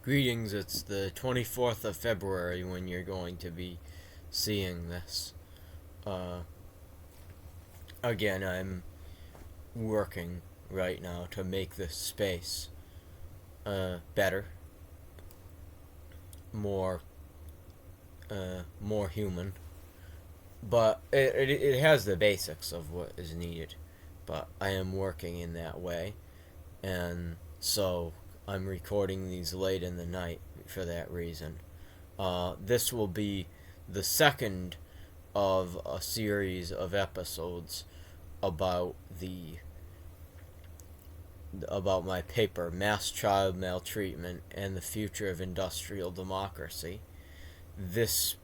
Greetings, it's the 24th of February when you're going to be seeing this. Uh, Again, I'm working right now to make this space better, more more human. But it has the basics of what is needed. But I am working in that way, and so I'm recording these late in the night for that reason. This will be the second of a series of episodes about the about my paper, Mass Child Maltreatment and the Future of Industrial Democracy. This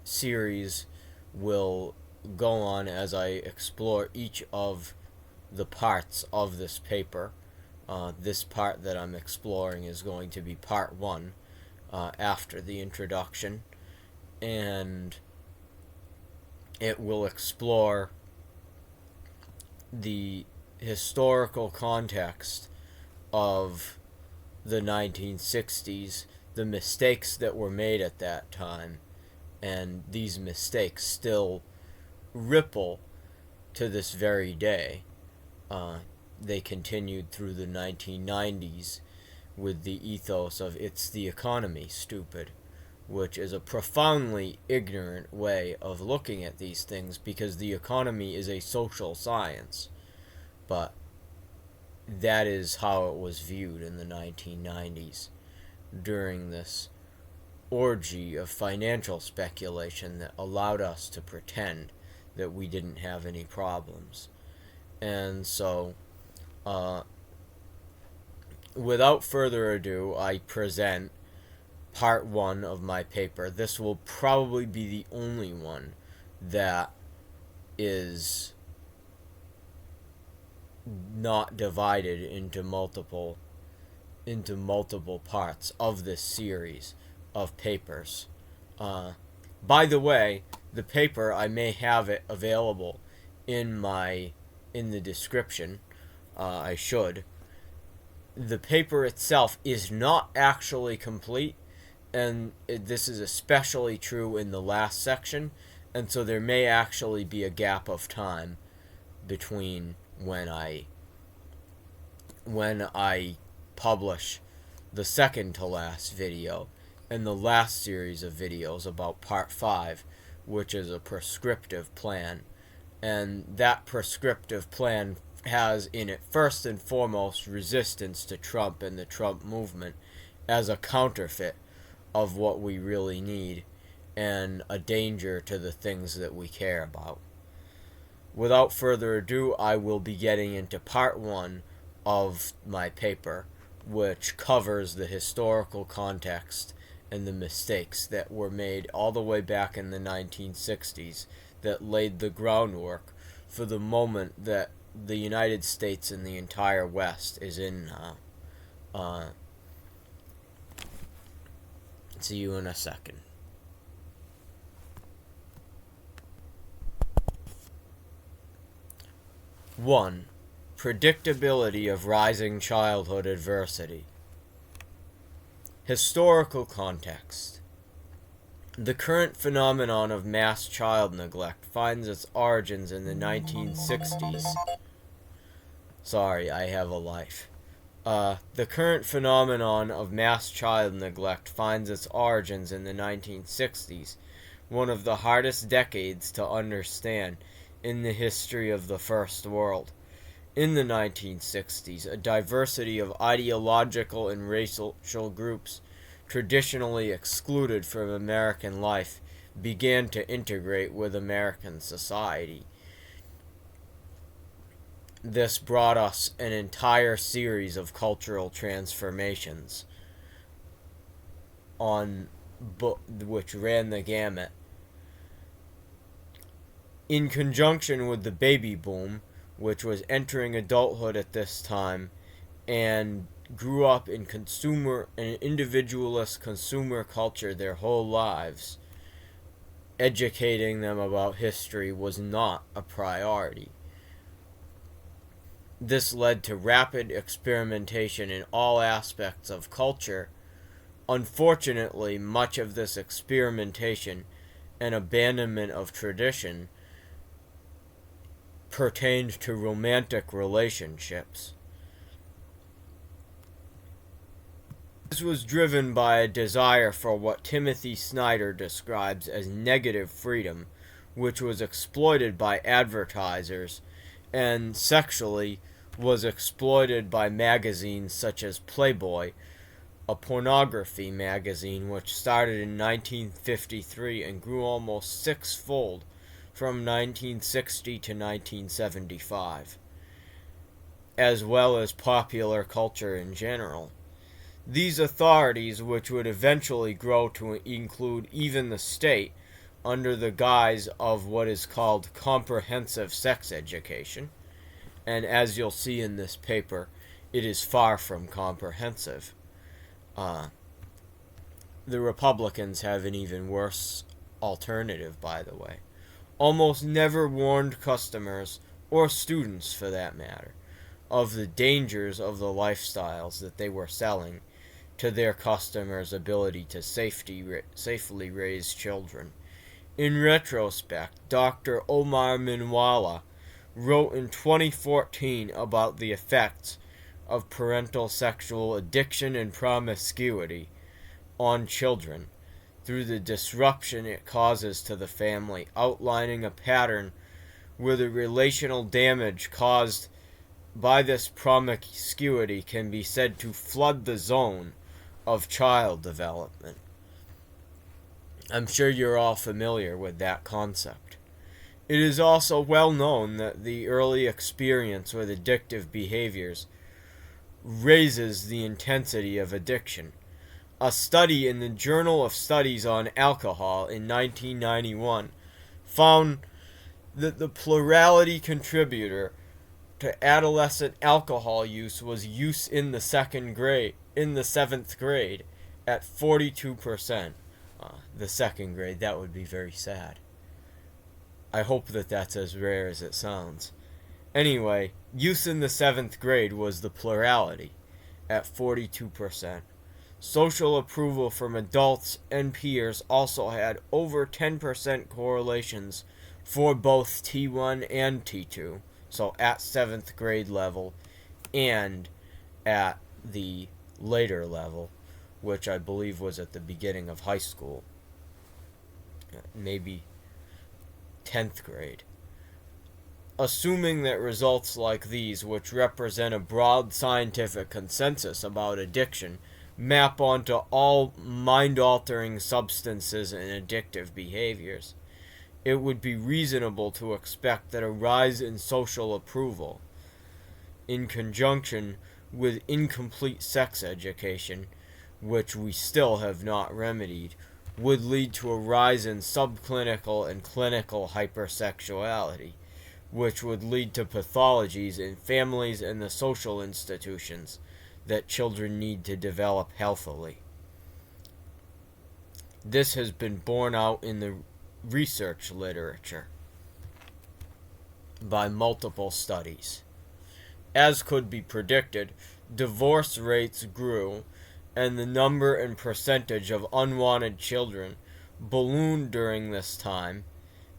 series will go on as I explore each of the parts of this paper. This part that I'm exploring is going to be part one, after the introduction, and it will explore the historical context of the 1960s, the mistakes that were made at that time, and these mistakes still ripple to this very day. They continued through the 1990s with the ethos of "it's the economy, stupid," which is a profoundly ignorant way of looking at these things because the economy is a social science. But that is how it was viewed in the 1990s during this orgy of financial speculation that allowed us to pretend that we didn't have any problems. And so, without further ado, I present part one of my paper. This will probably be the only one that is not divided into multiple parts of this series of papers. By the way, the paper, I may have it available in the description. I should. The paper itself is not actually complete, and this is especially true in the last section, and so there may actually be a gap of time between when I publish the second to last video and the last series of videos about part 5, which is a prescriptive plan. And that prescriptive plan has in it first and foremost resistance to Trump and the Trump movement as a counterfeit of what we really need and a danger to the things that we care about. Without further ado, I will be getting into part one of my paper, which covers the historical context and the mistakes that were made all the way back in the 1960s that laid the groundwork for the moment that the United States and the entire West is in now. See you in a second. 1. Predictability of rising childhood adversity. Historical context. The current phenomenon of mass child neglect finds its origins in the 1960s. Sorry, I have a life. The current phenomenon of mass child neglect finds its origins in the 1960s, one of the hardest decades to understand in the history of the First World. In the 1960s, a diversity of ideological and racial groups traditionally excluded from American life began to integrate with American society. This brought us an entire series of cultural transformations which ran the gamut. In conjunction with the baby boom, which was entering adulthood at this time and grew up in an individualist consumer culture their whole lives, educating them about history was not a priority. This led to rapid experimentation in all aspects of culture. Unfortunately, much of this experimentation and abandonment of tradition pertained to romantic relationships. This was driven by a desire for what Timothy Snyder describes as negative freedom, which was exploited by advertisers and sexually was exploited by magazines such as Playboy, a pornography magazine which started in 1953 and grew almost sixfold from 1960 to 1975, as well as popular culture in general. These authorities, which would eventually grow to include even the state, under the guise of what is called comprehensive sex education, and as you'll see in this paper, it is far from comprehensive. The Republicans have an even worse alternative, by the way. Almost never warned customers, or students for that matter, of the dangers of the lifestyles that they were selling to their customers' ability to safely raise children. In retrospect, Dr. Omar Minwala wrote in 2014 about the effects of parental sexual addiction and promiscuity on children through the disruption it causes to the family, outlining a pattern where the relational damage caused by this promiscuity can be said to flood the zone of child development. I'm sure you're all familiar with that concept. It is also well known that the early experience with addictive behaviors raises the intensity of addiction. A study in the Journal of Studies on Alcohol in 1991 found that the plurality contributor to adolescent alcohol use was use in the seventh grade at 42%. The second grade, that would be very sad. I hope that that's as rare as it sounds. Anyway, use in the 7th grade was the plurality at 42%. Social approval from adults and peers also had over 10% correlations for both T1 and T2, so at 7th grade level and at the later level, which I believe was at the beginning of high school, maybe 10th grade. Assuming that results like these, which represent a broad scientific consensus about addiction, map onto all mind-altering substances and addictive behaviors, it would be reasonable to expect that a rise in social approval, in conjunction with incomplete sex education, which we still have not remedied, would lead to a rise in subclinical and clinical hypersexuality, which would lead to pathologies in families and the social institutions that children need to develop healthily. This has been borne out in the research literature by multiple studies. As could be predicted, divorce rates grew, and the number and percentage of unwanted children ballooned during this time.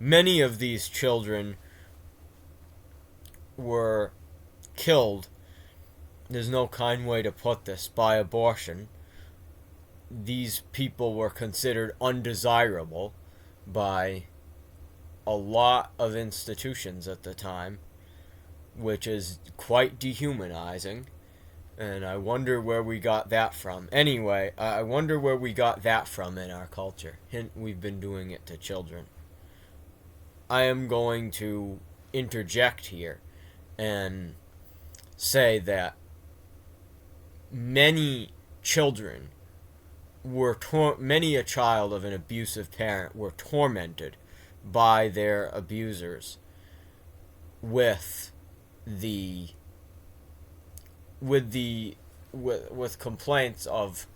Many of these children were killed, there's no kind way to put this, by abortion. These people were considered undesirable by a lot of institutions at the time, which is quite dehumanizing, and I wonder where we got that from. Anyway, I wonder where we got that from in our culture. Hint, we've been doing it to children. I am going to interject here and say that many children many a child of an abusive parent were tormented by their abusers with complaints of,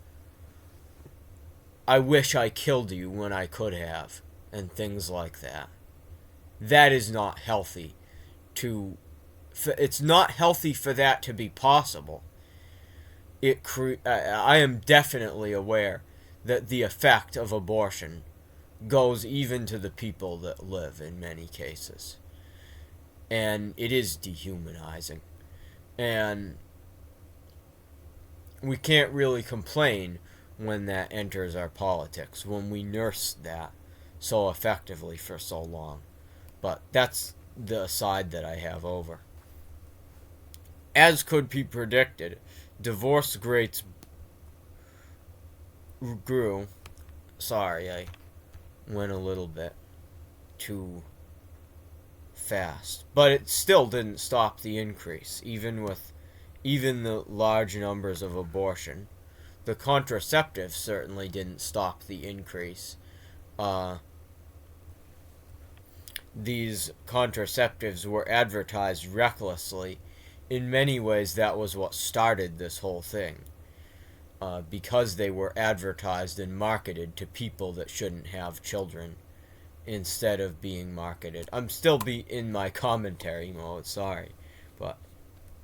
I wish I killed you when I could have, and things like that. That is not healthy to it's not healthy for that to be possible. I am definitely aware that the effect of abortion goes even to the people that live in many cases. And it is dehumanizing. And we can't really complain when that enters our politics, when we nurse that so effectively for so long. But that's the aside that I have over. As could be predicted, divorce rates grew. Sorry, I went a little bit too fast. But it still didn't stop the increase, even the large numbers of abortion. The contraceptives certainly didn't stop the increase. These contraceptives were advertised recklessly. In many ways, that was what started this whole thing. Because they were advertised and marketed to people that shouldn't have children instead of being marketed. I'm still in my commentary mode, sorry, but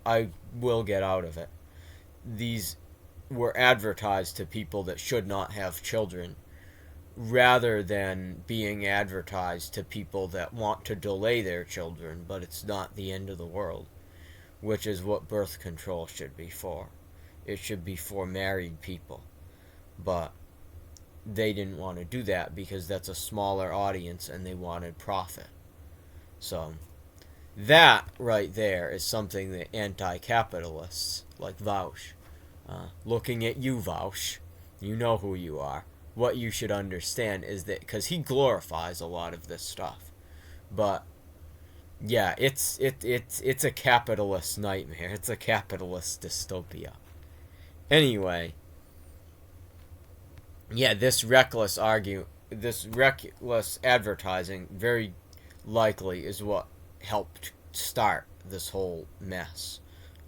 I will get out of it. These were advertised to people that should not have children rather than being advertised to people that want to delay their children, but it's not the end of the world, which is what birth control should be for. It should be for married people. But they didn't want to do that because that's a smaller audience and they wanted profit. So that right there is something that anti-capitalists like Vaush, looking at you, Vaush, you know who you are. What you should understand is that, because he glorifies a lot of this stuff, but yeah, it's a capitalist nightmare. It's a capitalist dystopia. Anyway, yeah, this reckless advertising very likely is what helped start this whole mess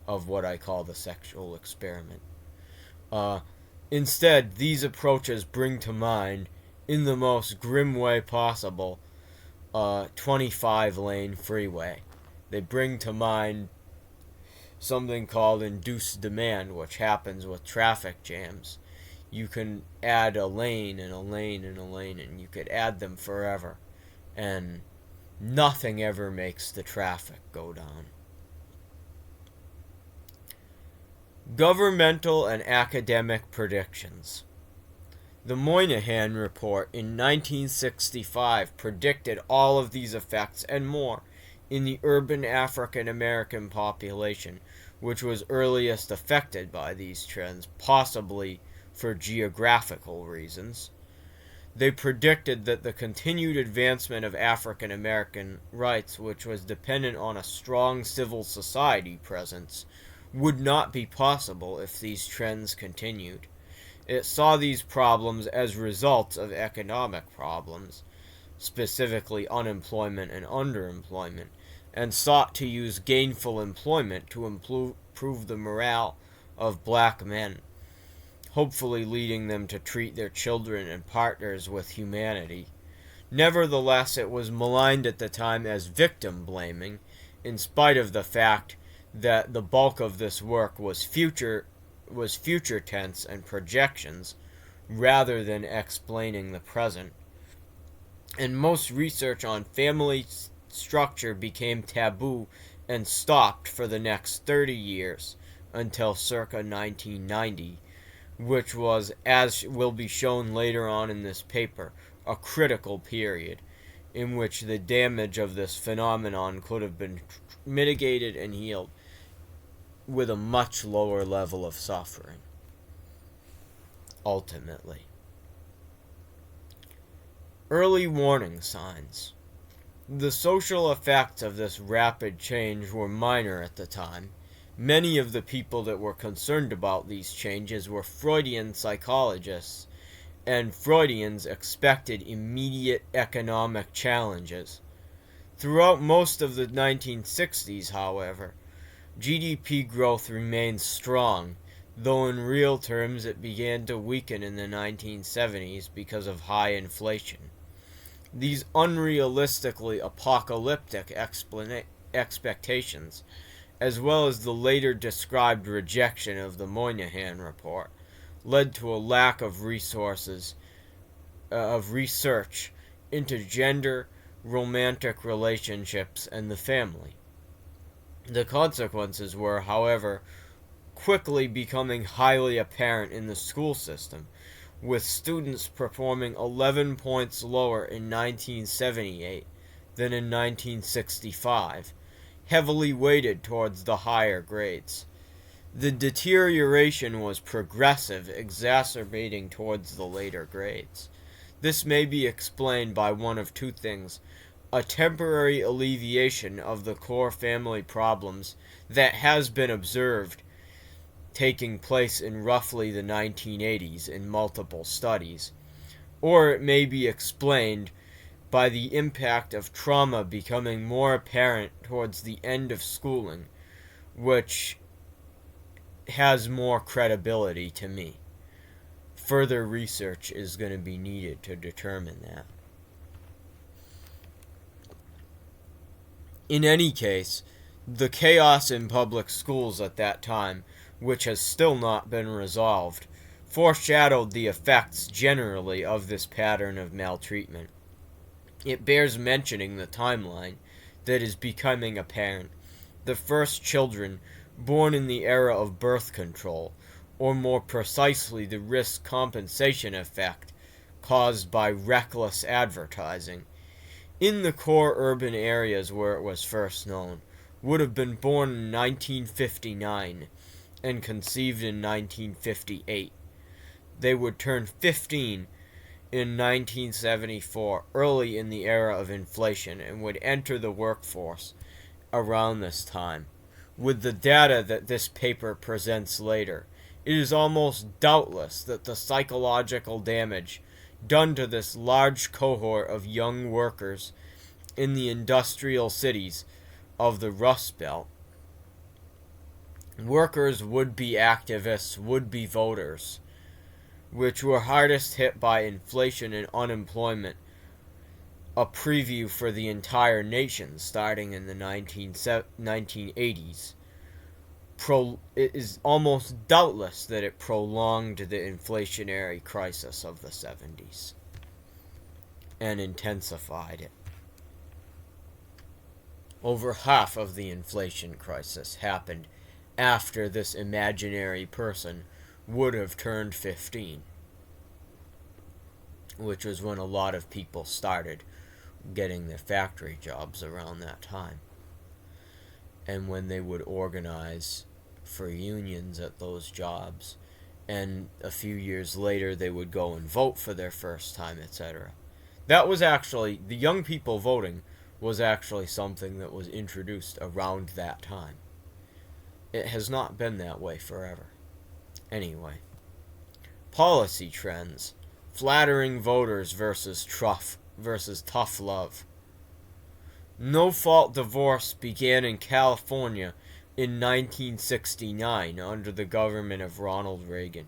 of what I call the sexual experiment. Instead, these approaches bring to mind, in the most grim way possible, 25-lane freeway. They bring to mind something called induced demand, which happens with traffic jams. You can add a lane and a lane and a lane, and you could add them forever, and nothing ever makes the traffic go down. Governmental and academic predictions. The Moynihan Report in 1965 predicted all of these effects and more in the urban African American population, which was earliest affected by these trends, possibly for geographical reasons. They predicted that the continued advancement of African American rights, which was dependent on a strong civil society presence, would not be possible if these trends continued. It saw these problems as results of economic problems, specifically unemployment and underemployment, and sought to use gainful employment to improve the morale of black men, hopefully leading them to treat their children and partners with humanity. Nevertheless, it was maligned at the time as victim blaming, in spite of the fact that the bulk of this work was future tense and projections rather than explaining the present. And most research on family structure became taboo and stopped for the next 30 years until circa 1990, which was, as will be shown later on in this paper, a critical period in which the damage of this phenomenon could have been mitigated and healed with a much lower level of suffering, ultimately. Early warning signs. The social effects of this rapid change were minor at the time. Many of the people that were concerned about these changes were Freudian psychologists, and Freudians expected immediate economic challenges. Throughout most of the 1960s, however, GDP growth remained strong, though in real terms it began to weaken in the 1970s because of high inflation. These unrealistically apocalyptic expectations as well as the later described rejection of the Moynihan Report, led to a lack of resources of research into gender, romantic relationships, and the family. The consequences were, however, quickly becoming highly apparent in the school system, with students performing 11 points lower in 1978 than in 1965, heavily weighted towards the higher grades. The deterioration was progressive, exacerbating towards the later grades. This may be explained by one of two things: a temporary alleviation of the core family problems that has been observed taking place in roughly the 1980s in multiple studies, or it may be explained by the impact of trauma becoming more apparent towards the end of schooling, which has more credibility to me. Further research is going to be needed to determine that. In any case, the chaos in public schools at that time, which has still not been resolved, foreshadowed the effects generally of this pattern of maltreatment. It bears mentioning the timeline that is becoming apparent. The first children born in the era of birth control, or more precisely the risk compensation effect caused by reckless advertising, in the core urban areas where it was first known, would have been born in 1959 and conceived in 1958. They would turn 15 in 1974, early in the era of inflation, and would enter the workforce around this time. With the data that this paper presents later, it is almost doubtless that the psychological damage done to this large cohort of young workers in the industrial cities of the Rust Belt, workers, would-be activists, would-be voters, which were hardest hit by inflation and unemployment, a preview for the entire nation starting in the 1980s. It is almost doubtless that it prolonged the inflationary crisis of the 70s and intensified it. Over half of the inflation crisis happened after this imaginary person would have turned 15, which was when a lot of people started getting their factory jobs around that time, and when they would organize for unions at those jobs, and a few years later they would go and vote for their first time, etc. That was actually, the young people voting was actually something that was introduced around that time. It has not been that way forever. Anyway, policy trends: flattering voters versus tough love. No-fault divorce began in California in 1969 under the government of Ronald Reagan.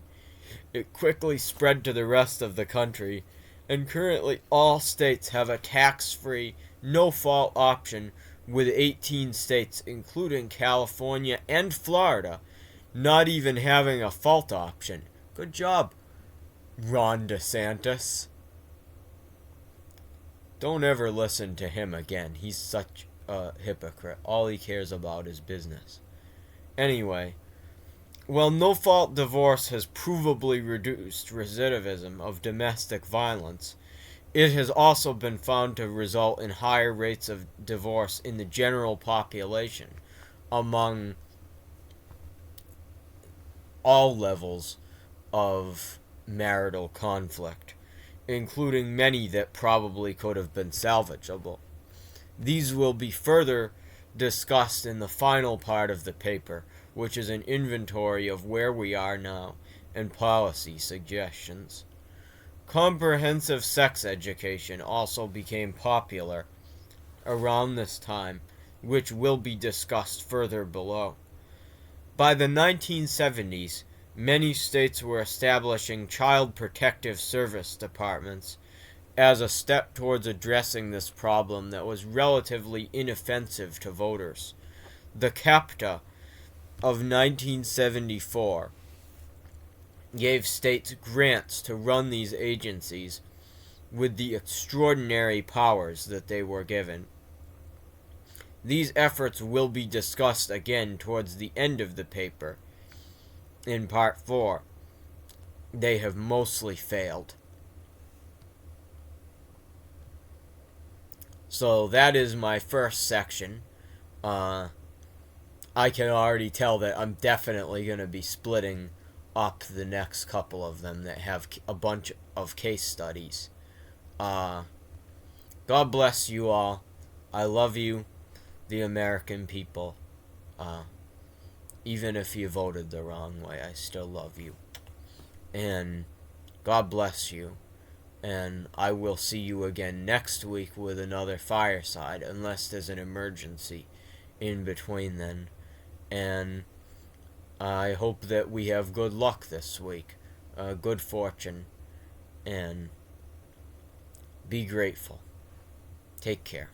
It quickly spread to the rest of the country, and currently all states have a tax-free, no-fault option, with 18 states, including California and Florida, not even having a fault option. Good job, Ron DeSantis. Don't ever listen to him again. He's such a hypocrite. All he cares about is business. Anyway, while no-fault divorce has provably reduced recidivism of domestic violence, it has also been found to result in higher rates of divorce in the general population among all levels of marital conflict, including many that probably could have been salvageable. These will be further discussed in the final part of the paper, which is an inventory of where we are now and policy suggestions. Comprehensive sex education also became popular around this time, which will be discussed further below. By the 1970s, many states were establishing child protective service departments as a step towards addressing this problem that was relatively inoffensive to voters. the CAPTA of 1974 gave states grants to run these agencies with the extraordinary powers that they were given. These efforts will be discussed again towards the end of the paper. In Part 4, they have mostly failed. So that is my first section. I can already tell that I'm definitely going to be splitting up the next couple of them that have a bunch of case studies. God bless you all. I love you, the American people. Even if you voted the wrong way, I still love you. And God bless you. And I will see you again next week with another fireside, unless there's an emergency in between then. And I hope that we have good luck this week, good fortune, and be grateful. Take care.